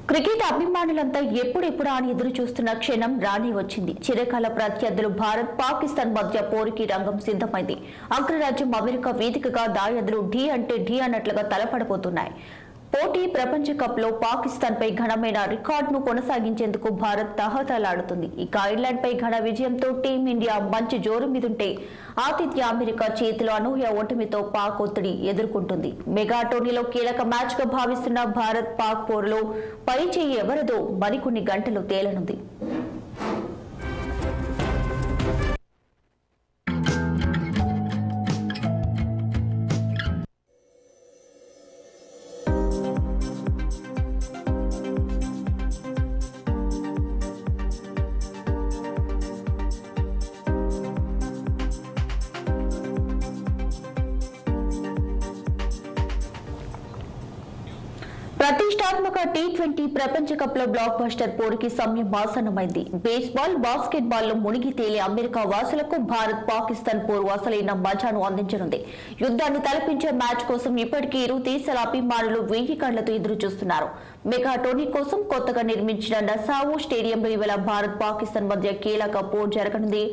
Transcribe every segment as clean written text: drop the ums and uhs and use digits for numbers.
Cricket అభిమానులంతా ఎప్పుడెప్పుడా అని ఎదురు చూస్తున్న క్షణం రాని వచ్చింది. చిరకాల ప్రత్యర్థులు భారత్ పాకిస్తాన్ మధ్య పోరుకి రంగం సిద్ధమైంది. అగ్రరాజ్యం అమెరికా వేదికగా దాయాదులు ఢీ అంటే ఢీ అన్నట్లుగా తలపడబోతున్నాయి. పోటీ ప్రపంచ కప్ లో పాకిస్తాన్ పై ఘనమైన రికార్డును కొనసాగించేందుకు భారత్ తహతలాడుతుంది. ఇక ఐర్లాండ్ పై ఘన విజయంతో టీమిండియా మంచి జోరు మీదుంటే ఆతిథ్య అమెరికా చేతిలో అనూహ్య ఓటమితో పాక్ ఒత్తిడి ఎదుర్కొంటుంది. మెగా టోర్నీలో కీలక మ్యాచ్ గా భావిస్తున్న భారత్ పాక్ పోరులో పై చేయి ఎవరదో మరికొన్ని గంటలు తేలనుంది. ప్రతిష్టాత్మక టీ20 ప్రపంచ కప్ లో బ్లాక్ బస్టర్ పోరుకి సమయం ఆసన్నమైంది. బేస్బాల్, బాస్కెట్ బాల్ లో మునిగి తేలే అమెరికా వాసులకు భారత్ పాకిస్తాన్ పోరు అసలైన మజాను అందించనుంది. యుద్ధాన్ని తలపించే మ్యాచ్ కోసం ఇప్పటికీ ఇరు దేశాల అభిమానులు 1000 కళ్లతో ఎదురు చూస్తున్నారు. మెగా టోర్నీ కోసం కొత్తగా నిర్మించిన నసావు స్టేడియంలో ఇవాళ భారత్ పాకిస్తాన్ మధ్య కీలక పోరు జరగనుంది.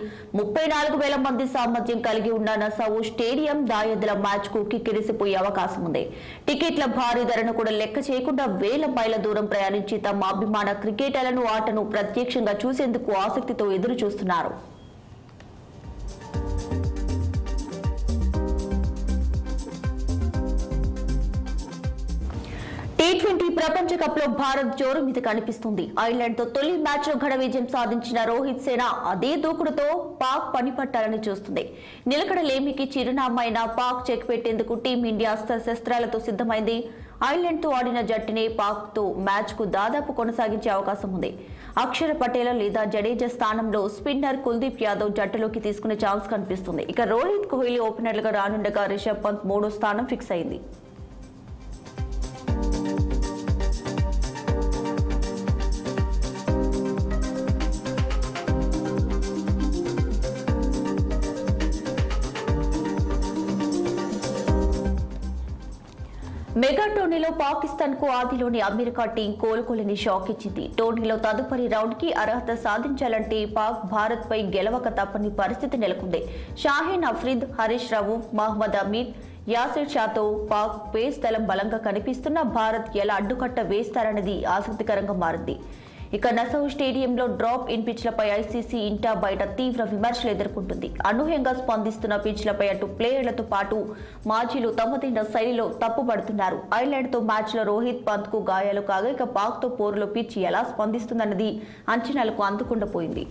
34,000 మంది సామర్థ్యం కలిగి ఉన్న నసావు స్టేడియం దాయాదుల మ్యాచ్ కు కిక్కిరిసిపోయే అవకాశం ఉంది. టికెట్ల భారీ ధరను కూడా లెక్క చేయకుండా వేల మైళ్ళ దూరం ప్రయాణించి తమ అభిమాన క్రికెటర్లను ఆటను ప్రత్యక్షంగా చూసేందుకు ఆసక్తితో ఎదురు చూస్తున్నారు. టీ20 ప్రపంచ కప్ లో భారత్ జోరు మీద కనిపిస్తుంది. ఐర్లాండ్ తో తొలి మ్యాచ్ లో ఘన విజయం సాధించిన రోహిత్ సేన అదే దూకుడుతో పాక్ పనిపట్టాలని చూస్తుంది. నిలకడలేమికి చిరునామైన పాక్ చెక్ పెట్టేందుకు టీమిండియా అస్త్రశస్త్రాలతో సిద్ధమైంది. ఐర్లాండ్ తో ఆడిన జట్టునే పాక్ తో మ్యాచ్ కు దాదాపు కొనసాగించే అవకాశం ఉంది. అక్షర్ పటేల్ లేదా జడేజా స్థానంలో స్పిన్నర్ కుల్దీప్ యాదవ్ జట్టులోకి తీసుకునే ఛాన్స్ కనిపిస్తుంది. ఇక రోహిత్ కోహ్లీ ఓపెనర్లుగా రానుండగా రిషబ్ పంత్ 3వ స్థానం ఫిక్స్ అయింది. మెగా టోర్నీలో పాకిస్తాన్ కు ఆదిలోని అమెరికా టీం కోలుకోలేని షాక్ ఇచ్చింది. టోర్నీలో తదుపరి రౌండ్ కి అర్హత సాధించాలంటే పాక్ భారత్ పై గెలవక తప్పని పరిస్థితి నెలకొంది. షాహీన్ అఫ్రీద్, హరీష్ రవూఫ్, మహ్మద్ అమీర్, యాసిర్ షాతో పాక్ పేస్ దళం బలంగా కనిపిస్తున్న భారత్ ఎలా అడ్డుకట్ట వేస్తారన్నది ఆసక్తికరంగా మారింది. ఇక నసావు స్టేడియంలో డ్రాప్ ఇన్ పిచ్లపై ఐసీసీ ఇంటా బయట తీవ్ర విమర్శలు ఎదుర్కొంటుంది. అనూహ్యంగా స్పందిస్తున్న పిచ్లపై అటు ప్లేయర్లతో పాటు మాజీలు తమదైన శైలిలో తప్పుపడుతున్నారు. ఐర్లాండ్ తో మ్యాచ్ లో రోహిత్ పంత్ కు గాయాలు కాగా ఇక పాక్ తో పోరులో పిచ్ ఎలా స్పందిస్తుందన్నది అంచనాలకు అందుకుండా పోయింది.